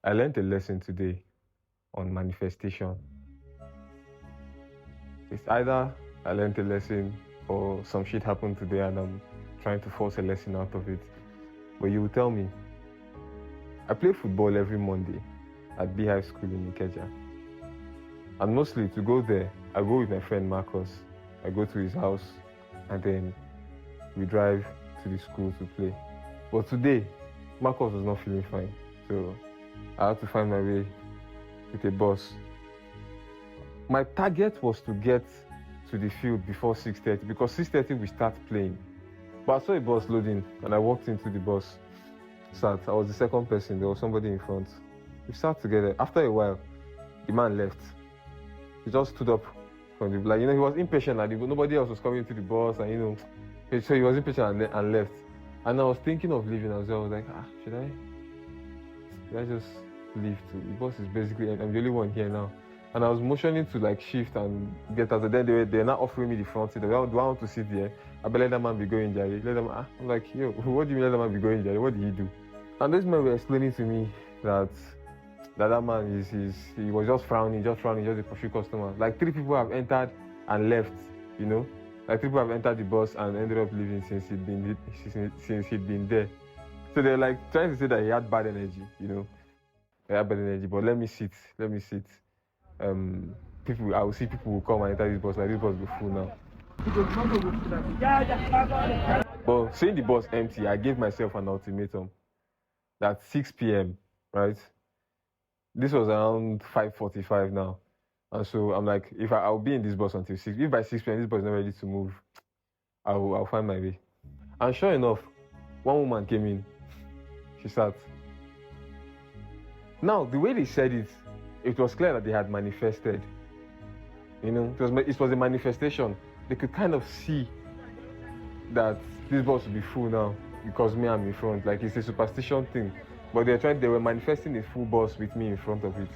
I learned a lesson today on manifestation. It's either I learned a lesson or some shit happened today and I'm trying to force a lesson out of it. But you will tell me. I play football every Monday at Beehive School in Ikeja. And mostly to go there, I go with my friend Marcus. I go to his house and then we drive to the school to play. But today, Marcus was not feeling fine. So I had to find my way with a bus. My target was to get to the field before 6:30 because 6:30 we start playing. But I saw a bus loading and I walked into the bus. Sat. I was the second person. There was somebody in front. We sat together. After a while, the man left. He just stood up from the he was impatient and nobody else was coming to the bus and so he was impatient and left. And I was thinking of leaving as well. I was like, should I just leave too? The bus is basically I'm the only one here now. And I was motioning to shift and get out. And then they're not offering me the front seat. Do I want to sit there? I better let that man be going there. I'm like, yo, what do you mean let that man be going there? What did he do? And this man was explaining to me that man he was just frowning, just a pursue customer. Like 3 people have entered and left, Like 3 people have entered the bus and ended up leaving since he'd been there. So they're trying to say that he had bad energy, He had bad energy, but let me sit. I will see people will come and enter this bus, this bus will be full now. But seeing the bus empty, I gave myself an ultimatum. That 6 p.m., right? This was around 5:45 now. And so I'm like, if I'll be in this bus until 6. If by 6 p.m. this bus is not ready to move, I'll find my way. And sure enough, one woman came in. She sat. Now, the way they said it was clear that they had manifested. It was a manifestation. They could kind of see that this bus will be full now because me, I'm in front. It's a superstition thing. But they were manifesting a full bus with me in front of it.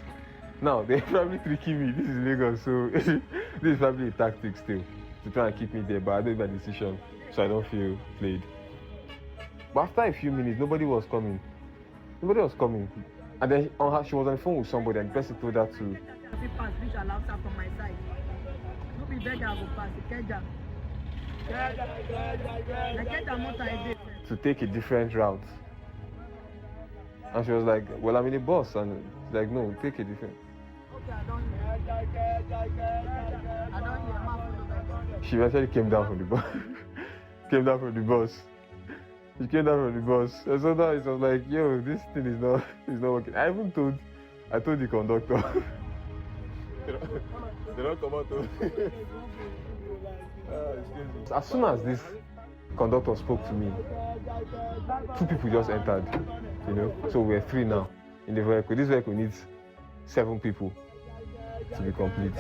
Now, they're probably tricking me. This is Lagos, so this is probably a tactic still to try and keep me there. But I made my decision, so I don't feel played. But after a few minutes, nobody was coming. And then she was on the phone with somebody, and the person told her to pass, which allows her from my side. No be beggar go pass, to take a different route. And she was like, well, I'm in a bus. And she's like, no, take a different. Okay, I don't hear. She eventually came down from the bus. She came down from the bus. And so now it was like, yo, this thing is not working. I told the conductor. They don't come out to. As soon as this conductor spoke to me, 2 people just entered, So we're 3 now in the vehicle. This vehicle needs 7 people to be complete.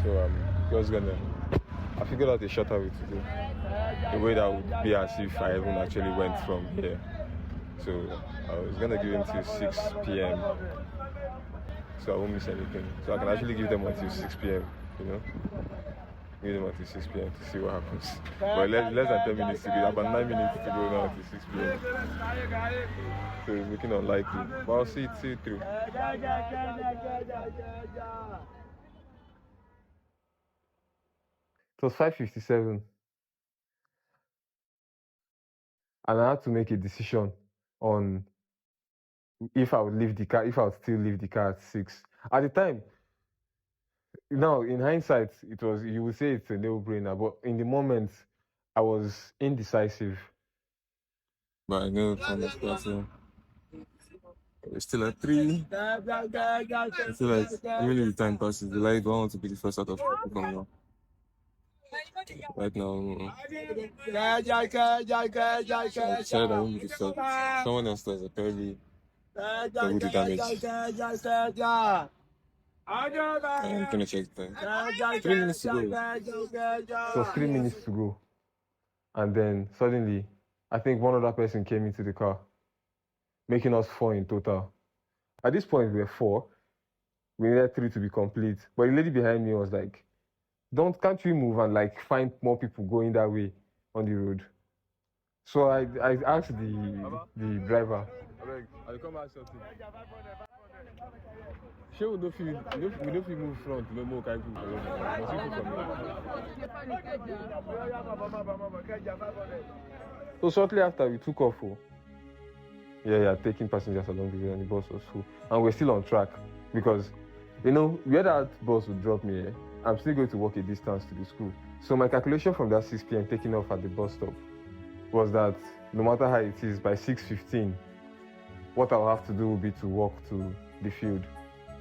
So I figured out a shorter way to do a way that would be as if I even actually went from here. So I was gonna give them till 6 p.m. so I won't miss anything. So I can actually give them until 6 p.m. Give them until 6 p.m. to see what happens. But less than 10 minutes to go, about 9 minutes to go now until 6 p.m. So it's looking unlikely. But I'll see it through. It was 5:57. And I had to make a decision on if I would still leave the car at 6. At the time, now, in hindsight, you would say it's a no-brainer, but in the moment, I was indecisive. But I know from this person, we're still at 3. I feel like even if the time passes, the light don't want to be the first out of people coming out. Right now, sorry, I won't be the first. Someone else does apparently double the damage. I'm gonna check that. 3 minutes to go. So 3 minutes to go. And then suddenly, I think one other person came into the car, making us 4 in total. At this point, we were 4. We needed 3 to be complete. But the lady behind me was like, can't we move and find more people going that way on the road? So I asked the driver, I come out something. Sure, we don't feel move front, no more kind of So shortly after we took off, taking passengers along the way and the bus was full. And we're still on track because, where that bus would drop me, I'm still going to walk a distance to the school. So my calculation from that 6 p.m. taking off at the bus stop was that no matter how it is, by 6:15, what I'll have to do will be to walk to the field.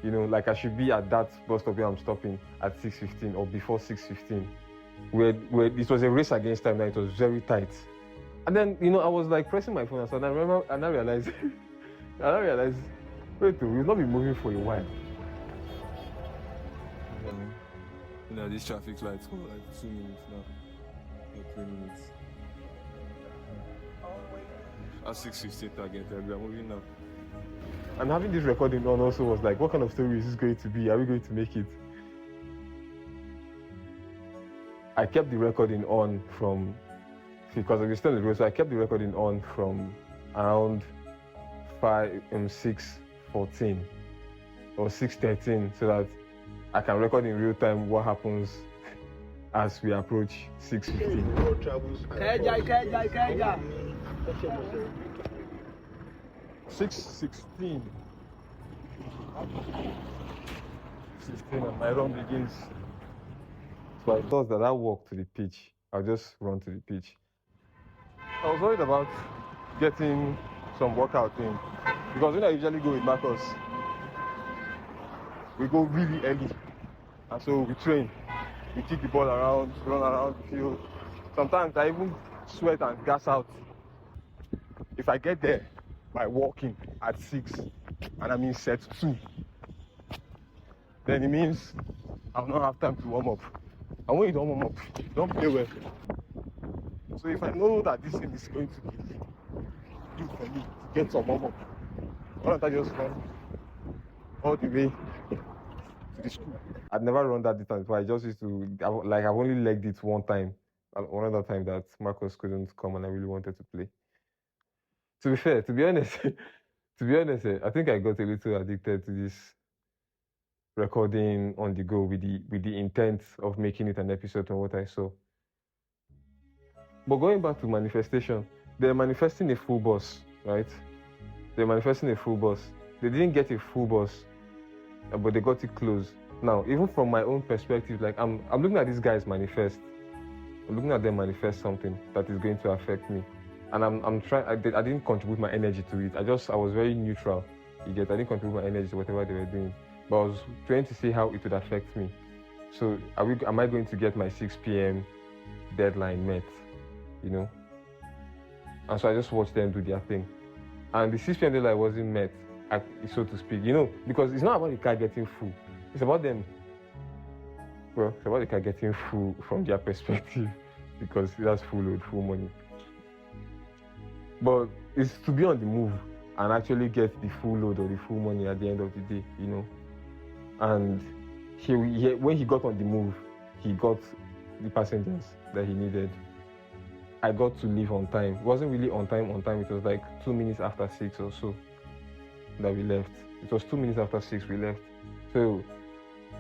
Like I should be at that bus stop where I'm stopping at 6:15 or before 6:15. Where it was a race against time, and it was very tight. And then, I was like pressing my phone, and I realized, wait, we've not been moving for a while. These traffic lights for like 2 minutes now, or 3 minutes. At 6:15 target, we are moving now. And having this recording on also was like, what kind of story is this going to be? Are we going to make it? I kept the recording on because we still on the road, so I kept the recording on from around 6:14 or 6:13, so that I can record in real time what happens as we approach 6:15. 6:16. 16 and my run begins. So I thought that I'll walk to the pitch. I'll just run to the pitch. I was worried about getting some workout in because when I usually go with Marcus, we go really early. And so we train. We kick the ball around, run around the field. Sometimes I even sweat and gas out. If I get there by walking at 6 and I'm in set 2, then it means I'll not have time to warm up. And when you don't warm up, you don't play well. So if I know that this thing is going to be good for me to get some warm up, why don't I just run all the way to the school? I'd never run that distance before. I just used to, I've only legged it one other time that Marcus couldn't come and I really wanted to play. To be fair, to be honest, I think I got a little addicted to this recording on the go with the intent of making it an episode on what I saw. But going back to manifestation, they're manifesting a full bus, right? They're manifesting a full bus. They didn't get a full bus, but they got it close. Now, even from my own perspective, like I'm looking at these guys manifest. I'm looking at them manifest something that is going to affect me. And I'm trying, I didn't contribute my energy to it. I was very neutral. I didn't contribute my energy to whatever they were doing. But I was trying to see how it would affect me. So am I going to get my 6 p.m. deadline met? And so I just watched them do their thing. And the 6 p.m. deadline wasn't met, so to speak, because it's not about the car getting full. It's about them. Well, it's about the car getting full from their perspective because that's full load, full money. But it's to be on the move and actually get the full load or the full money at the end of the day, And when he got on the move, he got the passengers that he needed. I got to leave on time. It wasn't really on time. It was like 2 minutes after 6 or so that we left. It was 2 minutes after 6 we left. So,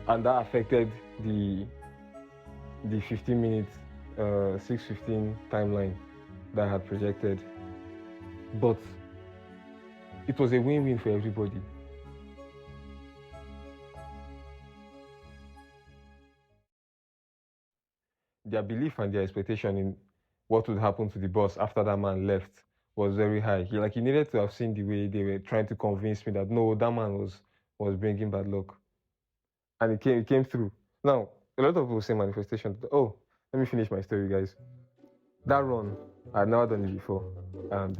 and that affected the 15 minutes, 6:15 timeline that I had projected. But it was a win-win for everybody. Their belief and their expectation in what would happen to the bus after that man left was very high. He needed to have seen the way they were trying to convince me that no, that man was bringing bad luck. And it came through. Now, a lot of people say manifestation. Oh, let me finish my story, guys. That run, I'd never done it before. And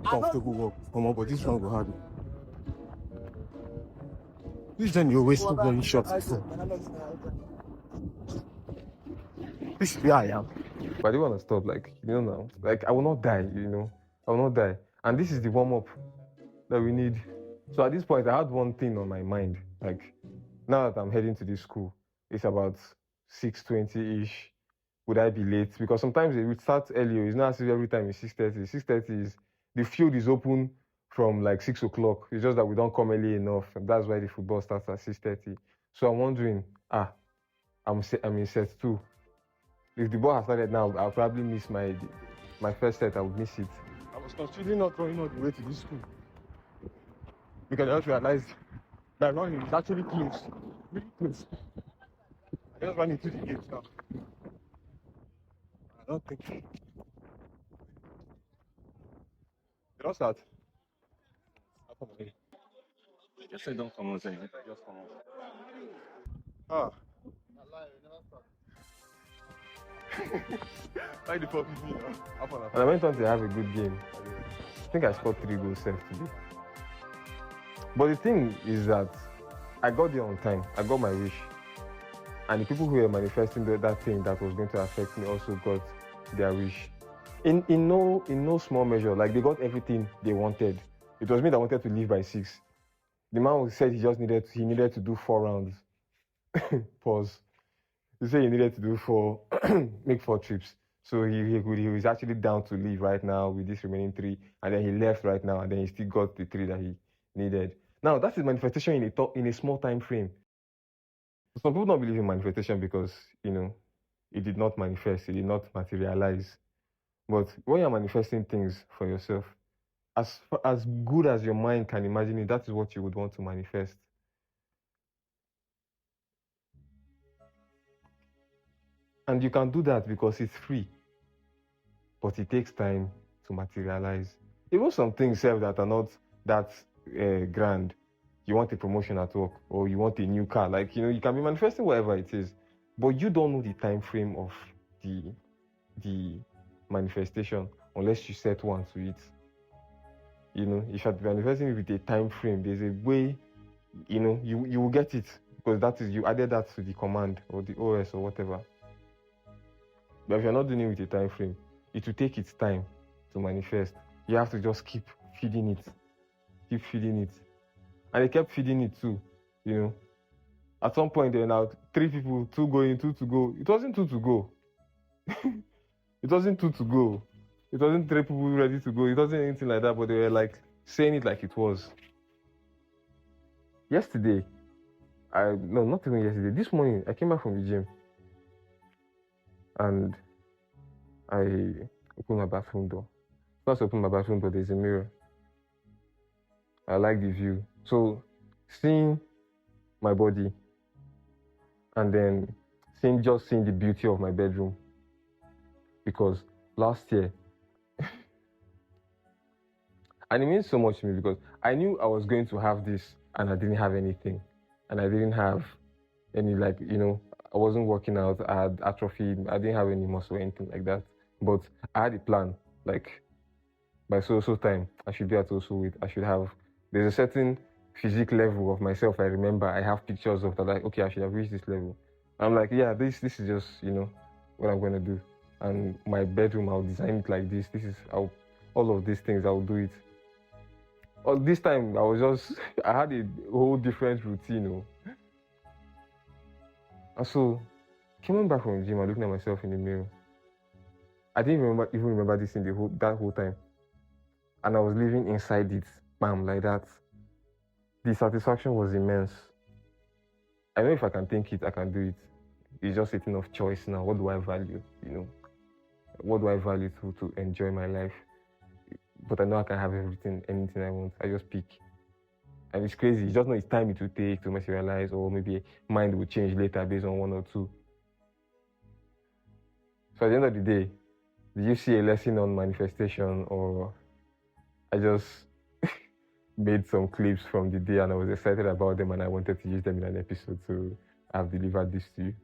comfortable walk. But this one will hard. This journey always so very short. This is where I am. But I didn't want to stop, now. I will not die, I will not die. And this is the warm-up that we need. So at this point, I had one thing on my mind. Now that I'm heading to this school, it's about 6:20-ish. Would I be late? Because sometimes it would start earlier. It's not as if every time it's 6:30. 6:30 is the field is open from like 6 o'clock. It's just that we don't come early enough. And that's why the football starts at 6:30. So I'm wondering, I'm in set 2. If the ball has started now, I'll probably miss my first set. I would miss it. I was considering not running all the way to this school because I just realized that running is actually close, really close. I just ran into the gate now. I don't think they don't start. Just say don't come outside. Just come out. Why the fuck is me now? And I went on to have a good game. I think I scored 3 goals safe today. But the thing is that I got there on time. I got my wish. And the people who were manifesting that thing that was going to affect me also got their wish. In no small measure, like they got everything they wanted. It was me that wanted to leave by 6. The man said he needed to do 4 rounds. Pause. He said he needed to do make 4 trips. So he was actually down to leave right now with this remaining 3, and then he left right now, and then he still got the 3 that he needed. Now that is manifestation in a small time frame. Some people don't believe in manifestation because it did not manifest, it did not materialize. But when you're manifesting things for yourself, as good as your mind can imagine it, that is what you would want to manifest. And you can do that because it's free. But it takes time to materialize. Even some things that are not that grand. You want a promotion at work, or you want a new car. Like, you can be manifesting whatever it is. But you don't know the time frame of the manifestation unless you set one to it. If you're manifesting with a time frame, there's a way, you will get it. Because that is, you added that to the command or the OS or whatever. But if you're not doing it with a time frame, it will take its time to manifest. You have to just keep feeding it. Keep feeding it. And they kept feeding it too, At some point, there were now 3 people, 2 going, 2 to go. It wasn't 2 to go. It wasn't 2 to go. It wasn't 3 people ready to go. It wasn't anything like that, but they were like saying it like it was. Yesterday, no, not even yesterday. This morning, I came back from the gym. And I opened my bathroom door. Once I opened my bathroom door, there's a mirror. I like the view. So, seeing my body and then just seeing the beauty of my bedroom. Because last year, and it means so much to me because I knew I was going to have this and I didn't have anything. And I didn't have any, I wasn't working out, I had atrophy, I didn't have any muscle or anything like that. But I had a plan, by so time, I should be at so weight. There's a certain physique level of myself I remember. I have pictures of that, okay, I should have reached this level. I'm like, yeah, this is just, what I'm going to do. And my bedroom, I'll design it like this. All of these things, I'll do it. All this time, I had a whole different routine, And so, coming back from the gym and looking at myself in the mirror, I didn't even remember this in that whole time. And I was living inside it, bam, like that. The satisfaction was immense. I know if I can think it, I can do it. It's just a thing of choice now. What do I value, What do I value to enjoy my life? But I know I can have anything I want. I just pick. And it's crazy. You just know it's time it will take to materialize, or maybe mind will change later based on 1 or 2. So at the end of the day, did you see a lesson on manifestation, or I just made some clips from the day and I was excited about them and I wanted to use them in an episode, so I've delivered this to you.